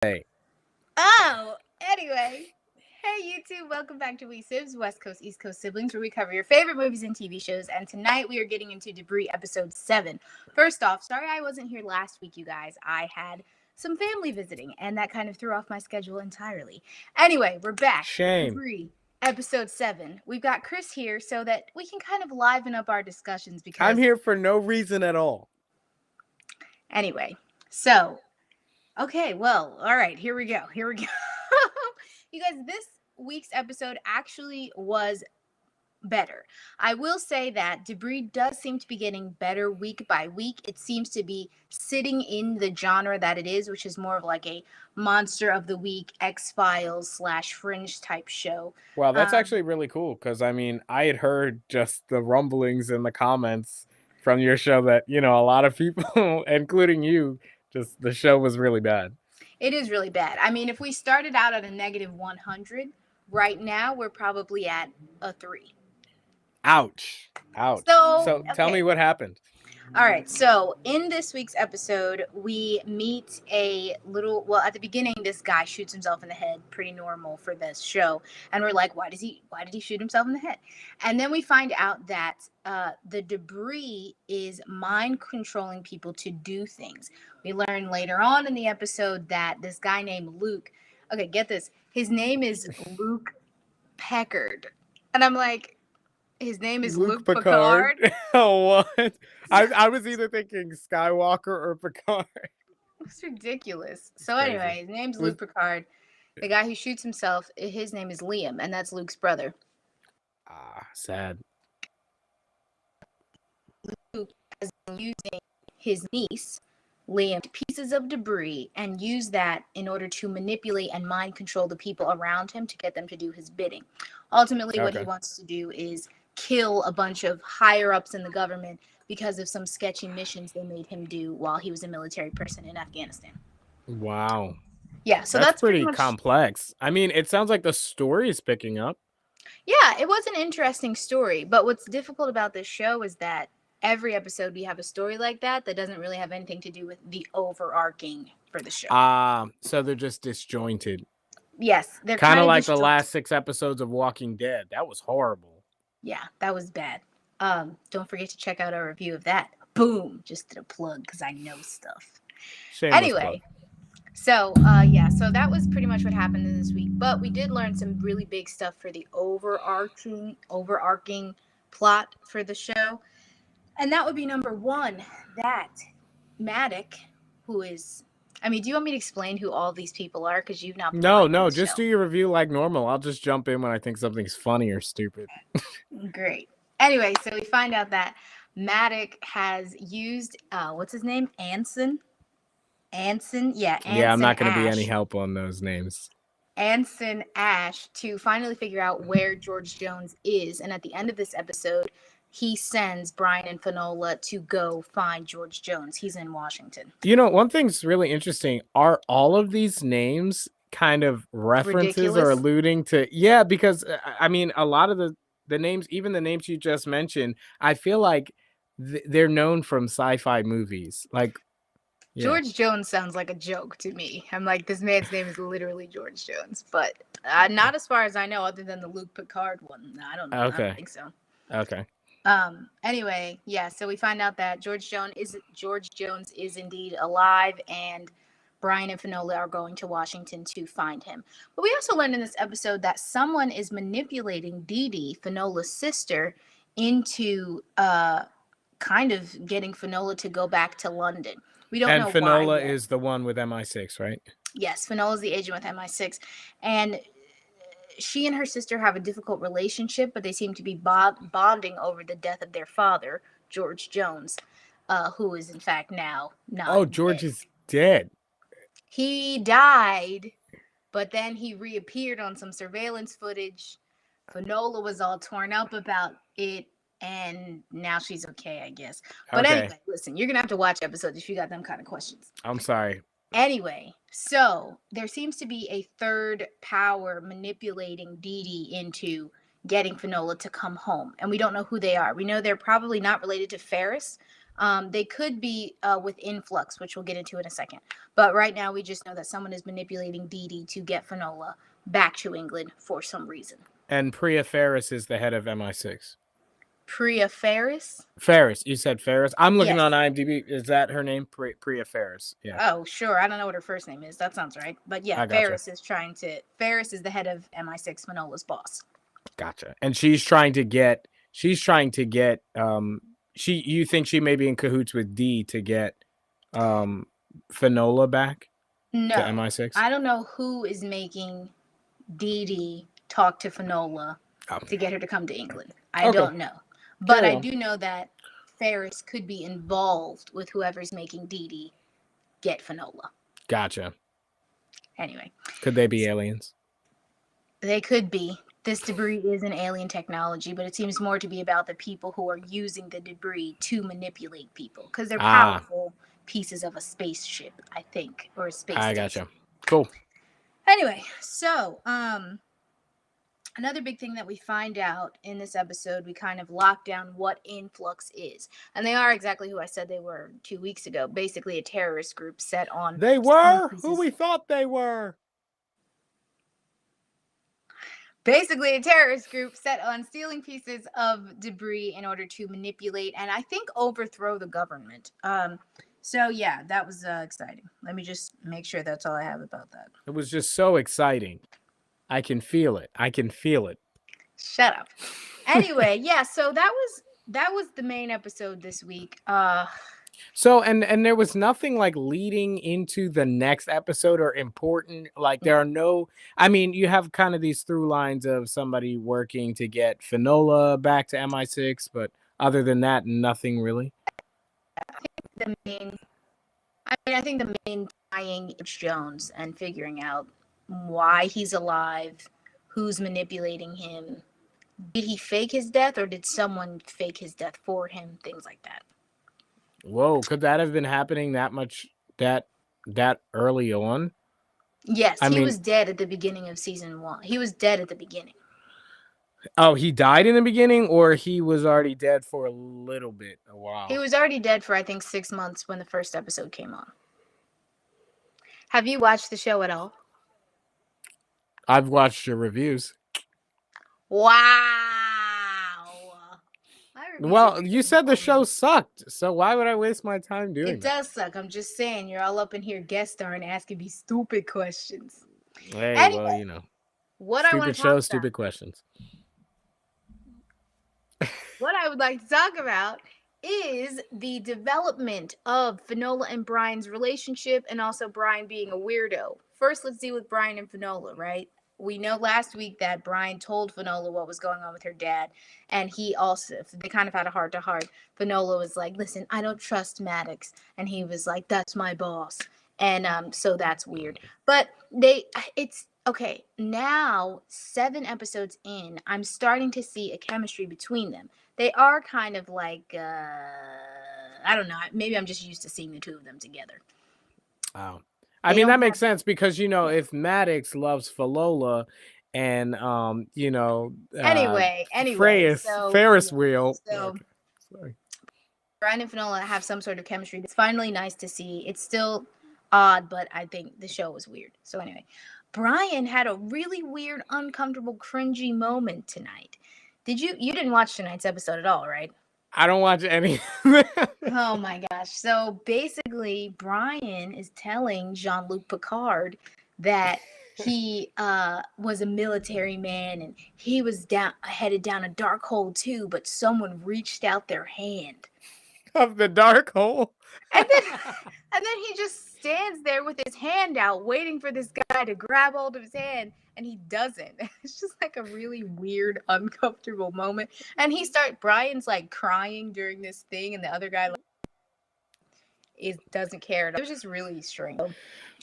Hey. Oh, anyway. Hey YouTube, welcome back to We Sibz, West Coast, East Coast siblings, where we cover your favorite movies and TV shows. And tonight we are getting into Debris episode 7. First off, sorry I wasn't here last week, you guys. I had some family visiting, and that kind of threw off my schedule entirely. Anyway, we're back. Shame. Debris episode 7. We've got Chris here so that we can kind of liven up our discussions because I'm here for no reason at all. anyway, so okay, well, all right, here we go. You guys, this week's episode actually was better. I will say that Debris does seem to be getting better week by week. It seems to be sitting in the genre that it is, which is more of like a monster of the week, X-Files / Fringe type show. Well, that's actually really cool because I had heard just the rumblings in the comments from your show that, a lot of people, including you, just the show was really bad. It is really bad. I mean, if we started out at a negative 100, right now we're probably at a 3. Ouch. So tell me what happened. All right, so in this week's episode, we meet at the beginning, this guy shoots himself in the head, pretty normal for this show. And we're like, why did he shoot himself in the head? And then we find out that the Debris is mind controlling people to do things. We learn later on in the episode that this guy named Luke, okay, get this, his name is Luke Peckard. And I'm like, his name is Luke Picard. Oh, what? I was either thinking Skywalker or Picard. It's ridiculous. So anyway, his name's Luke Picard. The guy who shoots himself, his name is Liam, and that's Luke's brother. Sad. Luke has been using his niece, Liam, pieces of debris and use that in order to manipulate and mind control the people around him to get them to do his bidding. Ultimately, what he wants to do is kill a bunch of higher ups in the government because of some sketchy missions they made him do while he was a military person in Afghanistan. Wow. Yeah, so that's pretty complex. I mean, it sounds like the story is picking up. Yeah, it was an interesting story, but what's difficult about this show is that every episode we have a story like that doesn't really have anything to do with the overarching for the show. So they're just disjointed. Yes, they're kind of like the last 6 episodes of Walking Dead. That was horrible. Yeah, that was bad. Don't forget to check out our review of that. Boom, just did a plug because I know stuff. Shameless anyway, plug. So so that was pretty much what happened in this week. But we did learn some really big stuff for the overarching plot for the show. And that would be number 1, that Maddox, who is... I mean, do you want me to explain who all these people are? Because you've not... No, just do your review like normal. I'll just jump in when I think something's funny or stupid. Great. Anyway, so we find out that Maddox has used... what's his name? Anson? Yeah, I'm not going to be any help on those names. Anson Ash to finally figure out where George Jones is. And at the end of this episode, he sends Brian and Finola to go find George Jones. He's in Washington. One thing's really interesting. Are all of these names kind of references or alluding to... Yeah, because, I mean, a lot of the names, even the names you just mentioned, I feel like they're known from sci-fi movies. Like... Yeah. George Jones sounds like a joke to me. I'm like, this man's name is literally George Jones. But not as far as I know, other than the Luke Picard one. I don't know. Okay. I don't think so. Okay. Anyway, yeah, so we find out that George Jones is indeed alive, and Brian and Finola are going to Washington to find him. But we also learned in this episode that someone is manipulating Dee Dee, Finola's sister, into kind of getting Finola to go back to London. We don't know why. And Finola is the one with MI6, right? Yes, Finola is the agent with MI6. And she and her sister have a difficult relationship, but they seem to be bonding over the death of their father, George Jones, who is in fact now not George is dead. He died, but then he reappeared on some surveillance footage. Finola was all torn up about it, and now she's okay, I guess. But anyway, listen, you're going to have to watch episodes if you got them kind of questions. I'm sorry. Anyway, so there seems to be a third power manipulating Dee Dee into getting Finola to come home. And we don't know who they are. We know they're probably not related to Ferris. They could be with Influx, which we'll get into in a second. But right now, we just know that someone is manipulating Dee Dee to get Finola back to England for some reason. And Priya Ferris is the head of MI6. Priya Ferris? Ferris. You said Ferris? I'm looking on IMDb. Is that her name? Priya Ferris. Yeah. Oh, sure. I don't know what her first name is. That sounds right. But yeah, Ferris is Ferris is the head of MI6, Finola's boss. Gotcha. And she's trying to get you think she may be in cahoots with D to get Finola back to MI6? I don't know who is making Dee Dee talk to Finola to get her to come to England. I don't know. But I do know that Ferris could be involved with whoever's making Dee Dee get Finola. Gotcha. Anyway. Could they be aliens? They could be. This debris is an alien technology, but it seems more to be about the people who are using the debris to manipulate people, because they're powerful pieces of a spaceship, I think, or a space station. Gotcha. Cool. Anyway, so another big thing that we find out in this episode, we kind of lock down what Influx is. And they are exactly who I said they were 2 weeks ago. Basically a terrorist group set on... They were who we thought they were. Basically a terrorist group set on stealing pieces of debris in order to manipulate and I think overthrow the government. So yeah, that was exciting. Let me just make sure that's all I have about that. It was just so exciting. I can feel it. Shut up. Anyway, yeah, so that was the main episode this week. So and there was nothing like leading into the next episode or important, like there are no, I mean, you have kind of these through lines of somebody working to get Finola back to MI6, but other than that, nothing really. I think the main tying is Jones and figuring out why he's alive, who's manipulating him. Did he fake his death or did someone fake his death for him? Things like that. Whoa, could that have been happening that early on? Yes, he was dead at the beginning of season 1. He was dead at the beginning. Oh, he died in the beginning, or he was already dead for a while? He was already dead for, I think, 6 months when the first episode came on. Have you watched the show at all? I've watched your reviews. Wow. Well, you said the show sucked, so why would I waste my time doing it? It does suck. I'm just saying, you're all up in here guest starring, asking me stupid questions. Hey, anyway, well, you know. What I want to talk about. Stupid questions. What I would like to talk about is the development of Finola and Brian's relationship and also Brian being a weirdo. First, let's deal with Brian and Finola, right? We know last week that Brian told Finola what was going on with her dad, and they kind of had a heart-to-heart. Finola was like, listen, I don't trust Maddox, and he was like, that's my boss, and so that's weird. But it's okay, now 7 episodes in, I'm starting to see a chemistry between them. They are kind of like, I don't know, maybe I'm just used to seeing the two of them together. Oh. I mean, that makes sense because, you know, if Maddox loves Finola and, you know, anyway, Ferris wheel. So sorry. Brian and Finola have some sort of chemistry. It's finally nice to see. It's still odd, but I think the show was weird. So anyway, Brian had a really weird, uncomfortable, cringy moment tonight. You didn't watch tonight's episode at all, right? I don't watch any. Oh my gosh. So basically, Brian is telling Jean-Luc Picard that he was a military man and he was headed down a dark hole too, but someone reached out their hand. Of the dark hole? And then he just stands there with his hand out waiting for this guy to grab hold of his hand, and he doesn't. It's just like a really weird, uncomfortable moment. And Brian's like crying during this thing, and the other guy doesn't care. It was just really strange.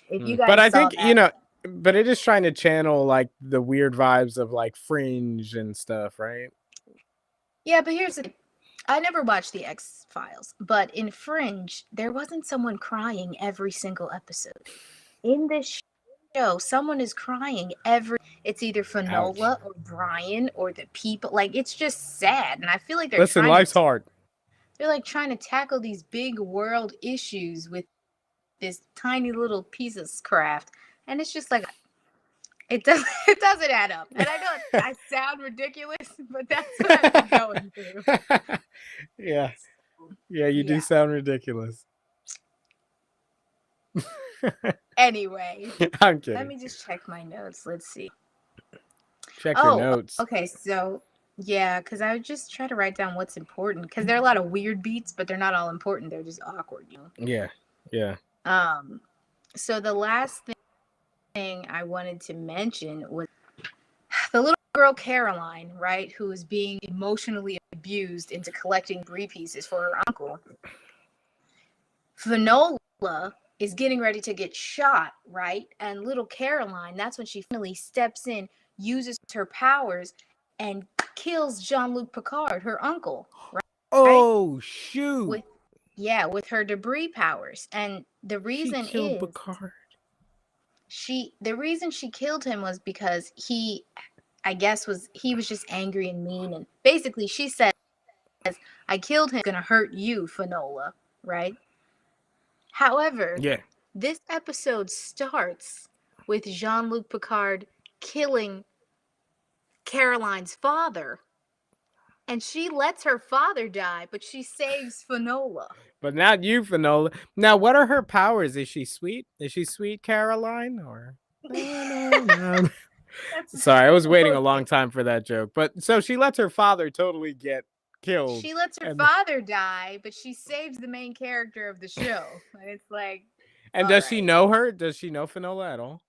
If you guys but I think, you know, but it is trying to channel like the weird vibes of like Fringe and stuff, right? Yeah, but here's the thing. I never watched the X-Files, but in Fringe, there wasn't someone crying every single episode. In this show, someone is crying it's either Finola or Brian or the people. Like, it's just sad, and I feel like they're life's hard. they're like trying to tackle these big world issues with this tiny little piece of craft, and it's just like it doesn't add up. And I know I sound ridiculous, but that's what I've been going through. Yeah. Yeah, you do sound ridiculous. Anyway, I'm kidding. let me just check my notes. Let's see. Check your notes. Okay, so yeah, because I would just try to write down what's important, because there are a lot of weird beats, but they're not all important. They're just awkward, you know? Yeah. So the last thing I wanted to mention was the little girl Caroline, right, who is being emotionally abused into collecting debris pieces for her uncle. Finola is getting ready to get shot, right? And little Caroline, that's when she finally steps in, uses her powers, and kills Jean-Luc Picard, her uncle, right? Oh, shoot. With her debris powers. And the reason she killed Picard. The reason she killed him was because he was just angry and mean, and basically she says, I killed him, gonna hurt you, Finola, right? However, this episode starts with Jean-Luc Picard killing Caroline's father, and she lets her father die, but she saves Finola. But not you, Finola. Now, what are her powers? Is she sweet? Is she sweet, Caroline? Or no. Sorry, I was waiting a long time for that joke. But so she lets her father totally get killed. She lets her father die, but she saves the main character of the show. And it's like, and does she know her? Does she know Finola at all?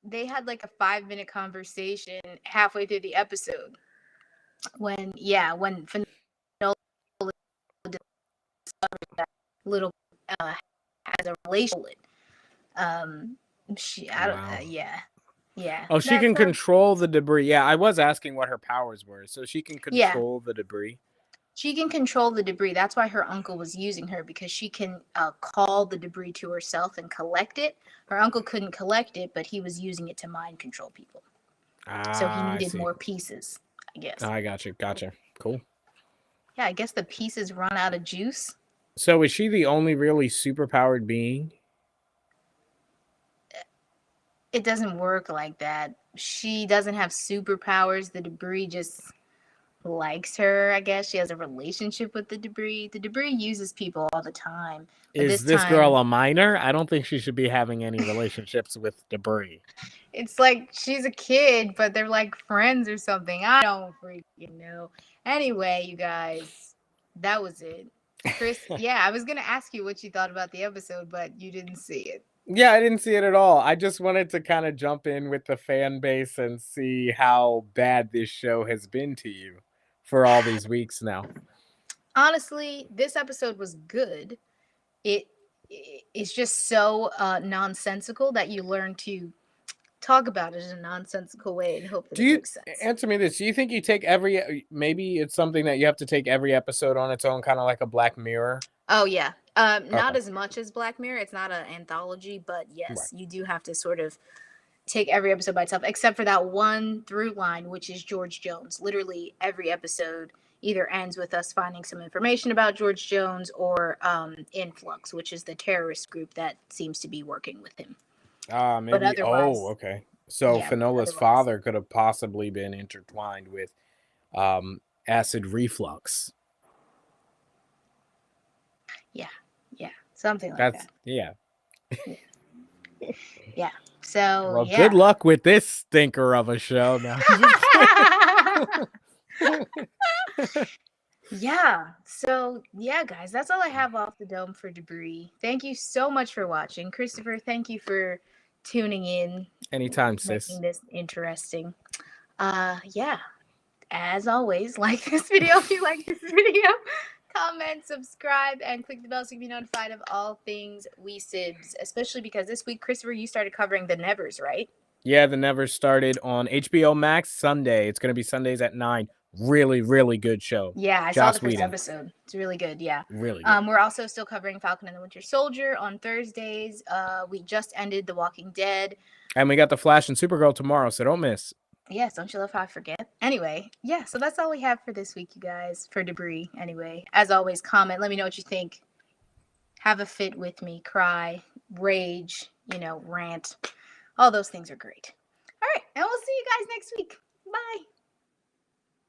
They had like a 5-minute conversation halfway through the episode. When Finola discovers that little has a relationship. Oh, she can control the debris. Yeah, I was asking what her powers were. So she can control the debris. She can control the debris. That's why her uncle was using her, because she can call the debris to herself and collect it. Her uncle couldn't collect it, but he was using it to mind control people. So he needed more pieces, I guess. I gotcha. Cool. Yeah, I guess the pieces run out of juice. So is she the only really superpowered being? It doesn't work like that. She doesn't have superpowers. The debris just likes her, I guess. She has a relationship with the debris. The debris uses people all the time. Is this girl a minor? I don't think she should be having any relationships with debris. It's like she's a kid, but they're like friends or something. I don't freaking know. Anyway, you guys, that was it. Chris, I was going to ask you what you thought about the episode, but you didn't see it. Yeah, I didn't see it at all. I just wanted to kind of jump in with the fan base and see how bad this show has been to you for all these weeks now. Honestly, this episode was good. It's just so nonsensical that you learn to talk about it in a nonsensical way and hope that it makes sense. Answer me this. Do you think you take maybe it's something that you have to take every episode on its own, kind of like a Black Mirror? Oh, yeah. Not as much as Black Mirror. It's not an anthology, but yes, you do have to sort of take every episode by itself, except for that one through line, which is George Jones. Literally every episode either ends with us finding some information about George Jones or Influx, which is the terrorist group that seems to be working with him. Maybe. Okay. So Finola's father could have possibly been intertwined with acid reflux. Yeah, something like that. Yeah. Yeah. So, good luck with this stinker of a show now. So, guys, that's all I have off the dome for Debris. Thank you so much for watching. Christopher, thank you for tuning in. Anytime, sis. Making this interesting. As always, like this video if you like this video. Comment, subscribe, and click the bell so you can be notified of all things we Sibz, especially because this week, Christopher, you started covering The Nevers, right? Yeah, The Nevers started on HBO Max Sunday. It's going to be Sundays at 9. Really, really good show. Yeah, I saw the first episode. It's really good, yeah. Really good. We're also still covering Falcon and the Winter Soldier on Thursdays. We just ended The Walking Dead. And we got The Flash and Supergirl tomorrow, so don't miss. Yes, don't you love how I forget? Anyway, yeah, so that's all we have for this week, you guys, for Debris. Anyway, as always, comment, let me know what you think. Have a fit with me, cry, rage, rant. All those things are great. All right, and we'll see you guys